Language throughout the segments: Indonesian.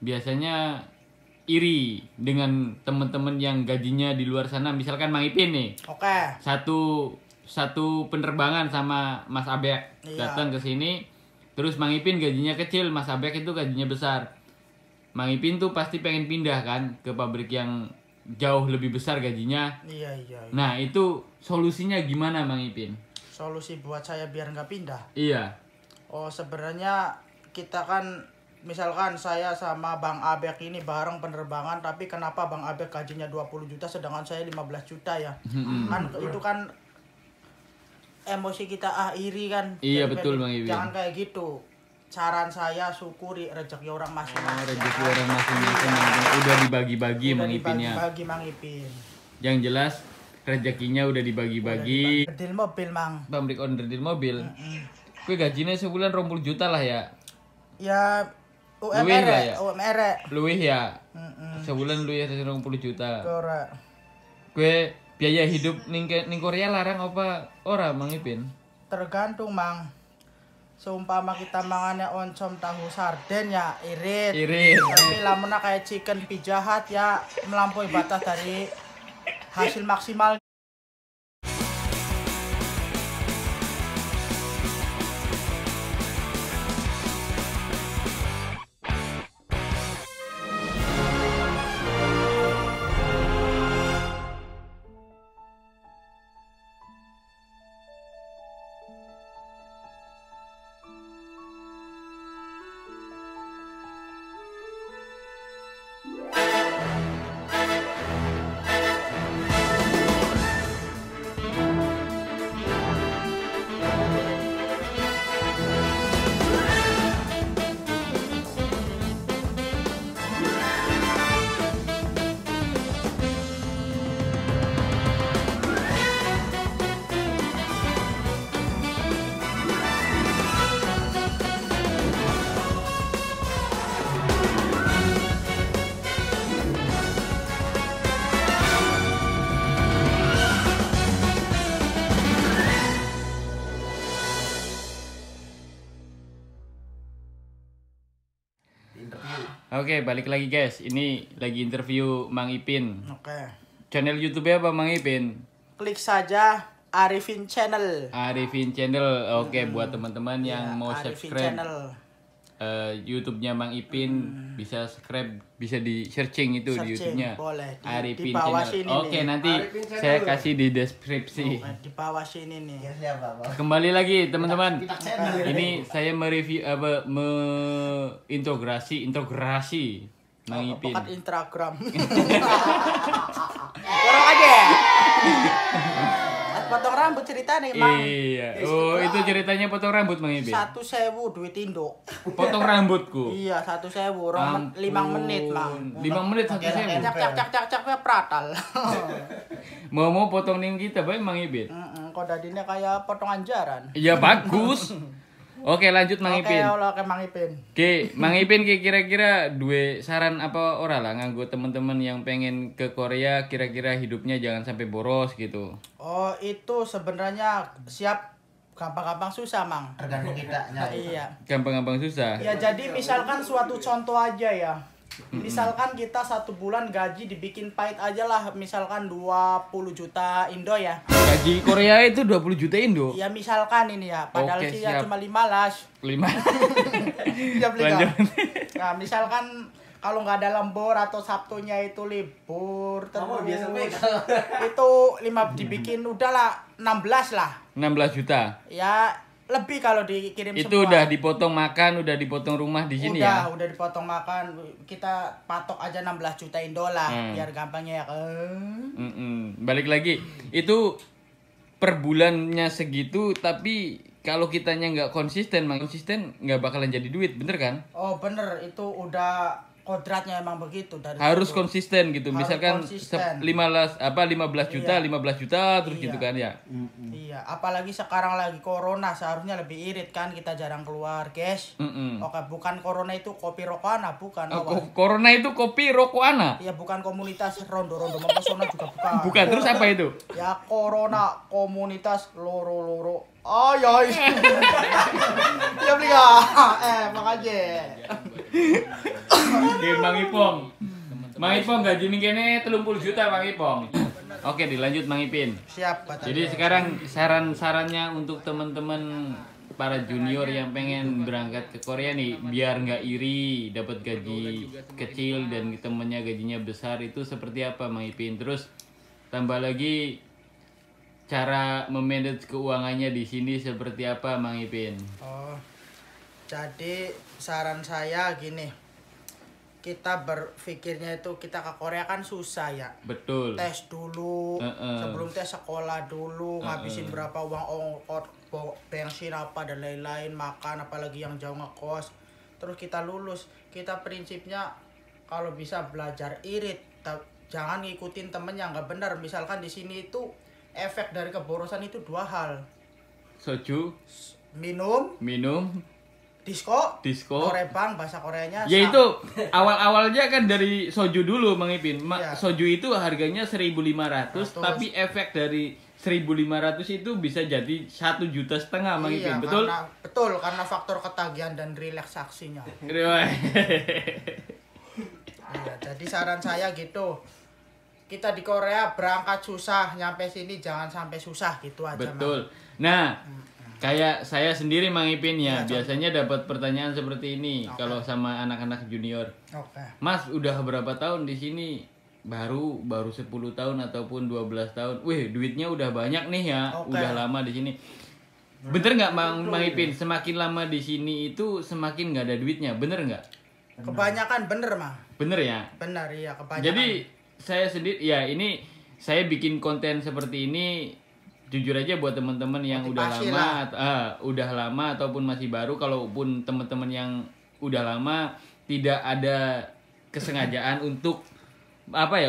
biasanya iri dengan teman-teman yang gajinya di luar sana. Misalkan Mang Ipin nih. Oke. Satu penerbangan sama Mas Abek datang ke sini. Terus Mang Ipin gajinya kecil, Mas Abek itu gajinya besar. Mang Ipin tuh pasti pengen pindah kan ke pabrik yang jauh lebih besar gajinya. Iya. Nah, itu solusinya gimana Mang Ipin? Solusi buat saya biar nggak pindah. Iya. Oh, sebenarnya kita kan misalkan saya sama Bang Abek ini bareng penerbangan, tapi kenapa Bang Abek gajinya 20 juta sedangkan saya 15 juta ya? Kan itu kan emosi kita iri kan. Iya, jadi betul Bang Ipin. Jangan kayak gitu. Saran saya syukuri rezeki orang masing-masing. Rezeki orang masing-masing udah dibagi-bagi Mang Ipin ya. Bagi Mang Ipin. Yang jelas rezekinya udah dibagi-bagi. Deal mobil Mang. Pabrik onderdil mobil. Kue gajinya sebulan 20 juta lah ya. Ya Luwih lah ya. UMR. Luwih ya. Sebulan luwih 20 juta. Correct. Kue biaya hidup ning Korea larang apa ora Mang Ipin? Tergantung Mang. Seumpama kita mangannya oncom tahu sarden ya irit. Tapi lamunnya kayak chicken Pizza Hut ya melampaui batas dari hasil maksimal. Oke, balik lagi guys. Ini lagi interview Mang Ipin. Oke. Channel YouTube-nya apa Mang Ipin? Klik saja Arifin Channel. Arifin Channel. Oke, buat teman-teman yang mau Arifin subscribe Channel. YouTube-nya Mang Ipin, bisa subscribe, bisa di searching itu di YouTube-nya. Boleh. Arifin Di bawah Channel. sini Oke, nih. nanti saya kasih di deskripsi. Di bawah sini nih. Kembali lagi teman-teman. Ini saya mereview integrasi Mang Ipin. Bukan Instagram. Orang aja. Potong rambut cerita nih Mang. Iya. Oh, itu ceritanya potong rambut Mang Ipin. 1.000 duit Indo. Potong rambutku. Iya 1.000 5 menit Mang. 5 menit 1.000. Cak pratal. Mau potong ning kita bae Mang Ipin. Kok dadinya kayak potongan jaran. Iya bagus. Oke lanjut Mang Ipin. Oke Mang Ipin. Oke, Mang Ipin kira-kira duwe saran apa ora lah nganggo teman-teman yang pengen ke Korea kira-kira hidupnya jangan sampai boros gitu. Oh, itu sebenarnya siap gampang-gampang susah, Mang. Tergantung kita nyari. Iya. Gampang-gampang susah. Ya jadi misalkan suatu contoh aja ya. Misalkan kita 1 bulan gaji dibikin pahit aja lah, misalkan 20 juta Indo ya. Gaji Korea itu 20 juta Indo. Ya misalkan ini ya, padahal Oke, sih ya siap. cuma 15. 5. Ya beli Lanjut. Nah, misalkan kalau nggak ada lembur atau Sabtunya itu libur terus itu 5 dibikin udahlah 16 lah. 16 juta. Ya lebih kalau dikirim Itu semua. udah dipotong makan, udah dipotong rumah di sini ya. Udah dipotong makan. Kita patok aja 16 juta Indo lah biar gampangnya ya. Balik lagi. Itu per bulannya segitu tapi kalau kitanya nggak konsisten nggak bakalan jadi duit, bener kan? Oh bener, itu udah kodratnya emang begitu dari Harus dulu. konsisten gitu. Harus Misalkan konsisten. 15 juta, 15 juta terus gitu kan ya. Iya, apalagi sekarang lagi corona, seharusnya lebih irit kan, kita jarang keluar, guys. Oke, bukan corona itu kopi rokoana, bukan. Corona itu kopi rokoana. Iya, bukan komunitas rondo-rondo mempesona juga bukan. Bukan, terus apa itu? Ya corona komunitas loro-loro. Ay. Ya beli makanya. Game Mang Ipong. Mang Ipong gaji kene 30 juta Mang Ipong. Oke, dilanjut Mang Ipin. Siap, Pak. Jadi sekarang saran-sarannya untuk teman-teman para junior yang pengen berangkat ke Korea nih, biar nggak iri dapat gaji kecil dan temennya gajinya besar, itu seperti apa Mang Ipin? Terus tambah lagi cara memanage keuangannya di sini seperti apa Mang Ipin? Oh, jadi saran saya gini, kita berpikirnya itu kita ke Korea kan susah ya. Betul. Tes dulu, sebelum tes sekolah dulu, ngabisin berapa uang ongkos, bensin apa dan lain-lain, makan apalagi yang jauh ngekos. Terus kita lulus, kita prinsipnya kalau bisa belajar irit, jangan ngikutin temen yang nggak benar. Misalkan di sini itu efek dari keborosan itu dua hal. Soju, Minum, Disco, norebang bahasa Koreanya. Ya itu awal-awalnya kan dari soju dulu Mang Ipin. Ya. Soju itu harganya 1.500, tapi efek dari 1.500 itu bisa jadi 1,5 juta Mang Ipin. Betul? Karena faktor ketagihan dan relaksasinya. Iya, jadi saran saya gitu. Kita di Korea berangkat susah, nyampe sini jangan sampai susah gitu aja. Betul. Nah, kayak saya sendiri Mang Ipin ya, biasanya dapat pertanyaan seperti ini kalau sama anak-anak junior. Mas, udah berapa tahun di sini? Baru 10 tahun ataupun 12 tahun. Wih, duitnya udah banyak nih ya, udah lama di sini. Bener nggak Mang Ipin? Semakin lama di sini itu semakin nggak ada duitnya, bener nggak? Kebanyakan bener Mang. Bener ya? Bener iya, kebanyakan. Jadi saya sendiri ya ini saya bikin konten seperti ini jujur aja buat teman-teman yang udah lama ataupun masih baru. Kalaupun teman-teman yang udah lama tidak ada kesengajaan untuk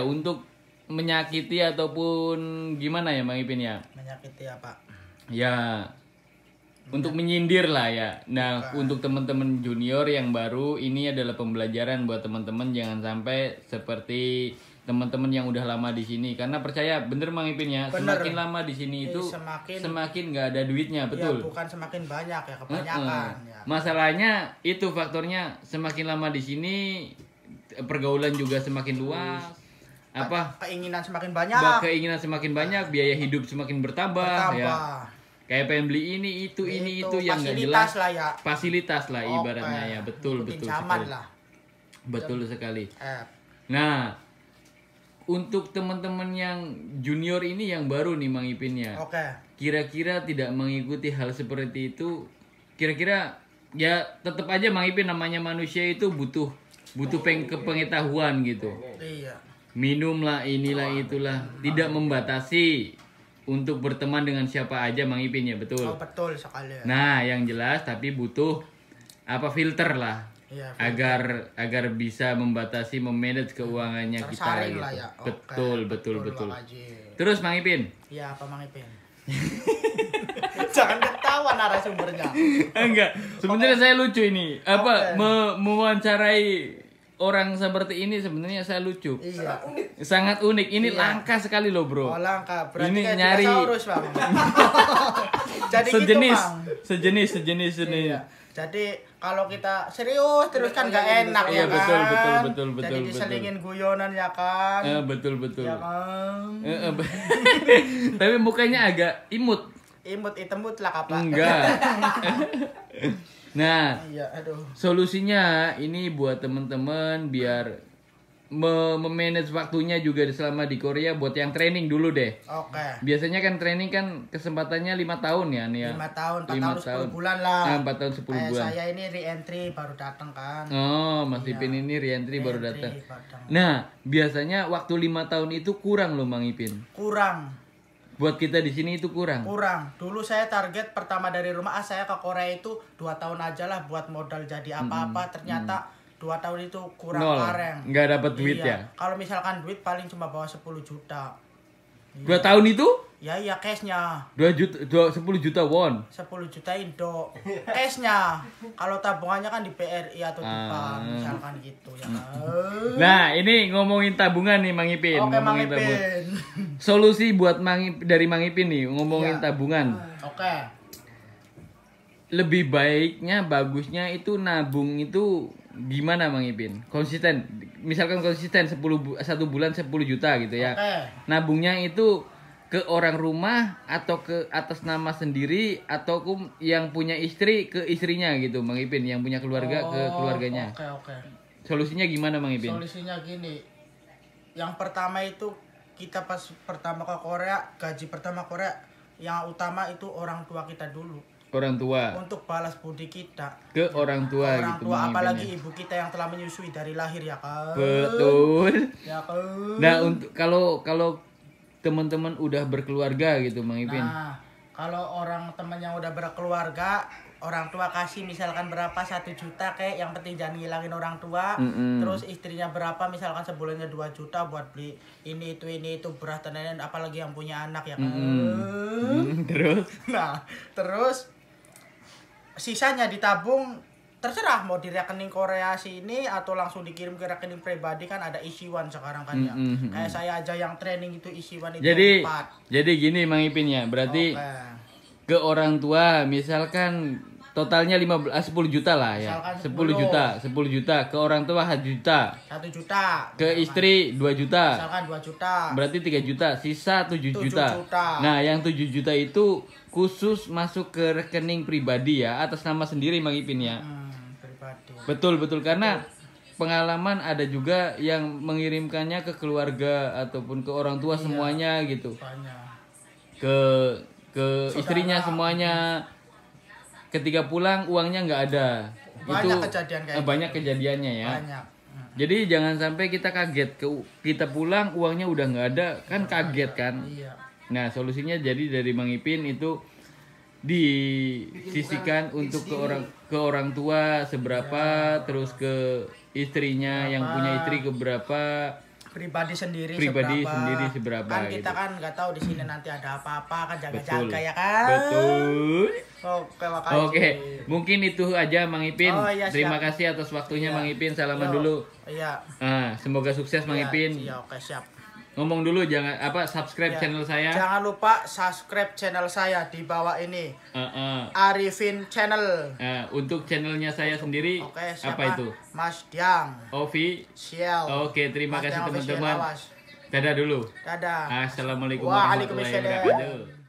untuk menyakiti ataupun gimana ya Mang Ipin ya? Menyakiti apa? Ya untuk menyindir lah ya. Nah, untuk teman-teman junior yang baru, ini adalah pembelajaran buat teman-teman, jangan sampai seperti teman-teman yang udah lama di sini. Karena percaya bener Mang Ipin ya, semakin lama di sini itu semakin nggak ada duitnya, betul. Ya, bukan semakin banyak ya, kebanyakan. Ya. Masalahnya itu faktornya, semakin lama di sini pergaulan juga semakin luas. Keinginan semakin banyak, biaya hidup semakin bertambah. Ya. Kayak pengen beli ini itu yang nggak jelas lah ya. Fasilitas lah ibaratnya ya, betul sekali. Betul sekali. Nah, untuk teman-teman yang junior ini yang baru nih Mang Ipin ya, kira-kira tidak mengikuti hal seperti itu, kira-kira ya tetap aja Mang Ipin, namanya manusia itu butuh pengetahuan gitu. Iya. Minum lah, inilah itulah, tidak membatasi untuk berteman dengan siapa aja Mang Ipin ya, betul. Betul sekali. Ya. Nah, yang jelas tapi butuh filter lah. Iya, agar bisa membatasi memanage keuangannya kita gitu. Ya. Betul. Terus Mang Ipin? Iya, apa Mang Ipin? Jangan ketawa narasumbernya. Enggak, sebenarnya saya lucu ini. Mewawancarai orang seperti ini sebenarnya saya lucu. Iya. Sangat unik. Ini langka sekali loh, Bro. Oh, langka. Berarti ini kayak nyari dinosaurus, Bang. Jadi sejenis. Iya. Jadi kalau kita serius terus kan nggak enak ya kan. Betul. Jadi diselingin guyonan ya kan. Betul. Ya kan. Tapi mukanya agak imut Imut lah kapan. Enggak. Nah, iya, solusinya ini buat temen-temen biar memanage waktunya juga selama di Korea, buat yang training dulu deh. Biasanya kan training kan kesempatannya 5 tahun ya nih ya. 5 tahun, 4 tahun 10 bulan lah. 4 tahun 10 bulan. Saya ini re-entry baru datang kan. Oh, Mas Ipin ini re-entry baru datang. Nah, biasanya waktu 5 tahun itu kurang loh Mang Ipin. Kurang. Buat kita di sini itu kurang. Dulu saya target pertama dari rumah saya ke Korea itu 2 tahun aja lah buat modal jadi apa-apa. Ternyata 2 tahun itu kurang. Kareng. Nggak dapat duit ya? Kalau misalkan duit paling cuma bawa 10 juta. 2 tahun itu? Ya cashnya. 10 juta won. 10 juta Indo. Cashnya. Kalau tabungannya kan di BRI atau di bank misalkan gitu ya. Nah, ini ngomongin tabungan nih Mang Ipin. Mang Ipin. Solusi buat dari Mang Ipin nih ngomongin tabungan. Lebih baiknya bagusnya itu nabung itu gimana Mang Ipin? Konsisten. Misalkan konsisten 1 bulan 10 juta gitu ya. Oke. Nabungnya itu ke orang rumah atau ke atas nama sendiri atau yang punya istri ke istrinya gitu Mang Ipin, yang punya keluarga ke keluarganya. Oke. Solusinya gimana Mang Ipin? Solusinya gini. Yang pertama itu kita pas pertama ke Korea, gaji pertama Korea yang utama itu orang tua kita dulu. Orang tua. Untuk balas budi kita Ke orang tua orang gitu tua, Mang apalagi Ipin, ya. ibu kita yang telah menyusui dari lahir ya kan. Betul. Ya kan. Nah, untuk kalau teman-teman udah berkeluarga gitu Mang Ipin. Nah, kalau orang teman yang udah berkeluarga, orang tua kasih misalkan berapa 1 juta kayak, yang penting jangan ngilangin orang tua. Terus istrinya berapa misalkan sebulannya 2 juta buat beli ini itu beras dan lain-lain, apalagi yang punya anak ya kan. Terus Nah, terus sisanya ditabung, terserah mau di rekening Korea sini atau langsung dikirim ke rekening pribadi, kan ada Isiwan sekarang kan ya. Kayak saya aja yang training itu Isiwan itu jadi 4. jadi gini Mang Ipin ya, berarti Oke. ke orang tua misalkan totalnya 10 juta lah ya. Misalkan 10 juta ke orang tua 1 juta. 1 juta. Ke istri 2 juta. Misalkan 2 juta. Berarti 3 juta, sisa 7 juta. Nah, yang 7 juta itu khusus masuk ke rekening pribadi ya, atas nama sendiri Mang Ipin ya. Pribadi. Betul karena pengalaman ada juga yang mengirimkannya ke keluarga ataupun ke orang tua semuanya gitu. Banyak. Ke istrinya semuanya. Ketika pulang uangnya nggak ada. Banyak kejadian kayak banyak kejadiannya ya. Banyak. Jadi jangan sampai kita kaget kita pulang uangnya udah nggak ada, kan kaget kan. Iya. Nah, solusinya jadi dari Mang Ipin itu disisihkan untuk ke orang tua seberapa, terus ke istrinya yang punya istri ke berapa, pribadi sendiri seberapa kan kita gitu. kan nggak tahu di sini nanti ada apa-apa kan, Betul. jaga-jaga ya kan. Betul. Oke, makasih. Oke, mungkin itu aja Mang Ipin. Iya, Terima siap. kasih atas waktunya Iya. Mang Ipin. Salaman Yo. dulu. Iya. Semoga sukses Mang Iya, Ipin. iya, oke, siap. Ngomong dulu jangan subscribe Ya. channel saya. Jangan lupa subscribe channel saya di bawah ini. Arifin Channel. Untuk channelnya saya sendiri Oke, siapa? apa itu? Mas Diang. Ovi. Sial. Oke, terima Mas kasih Diang Official, teman-teman. awas. Dadah dulu. Dadah. Assalamualaikum warahmatullahi Waalaikumsalam. wabarakatuh.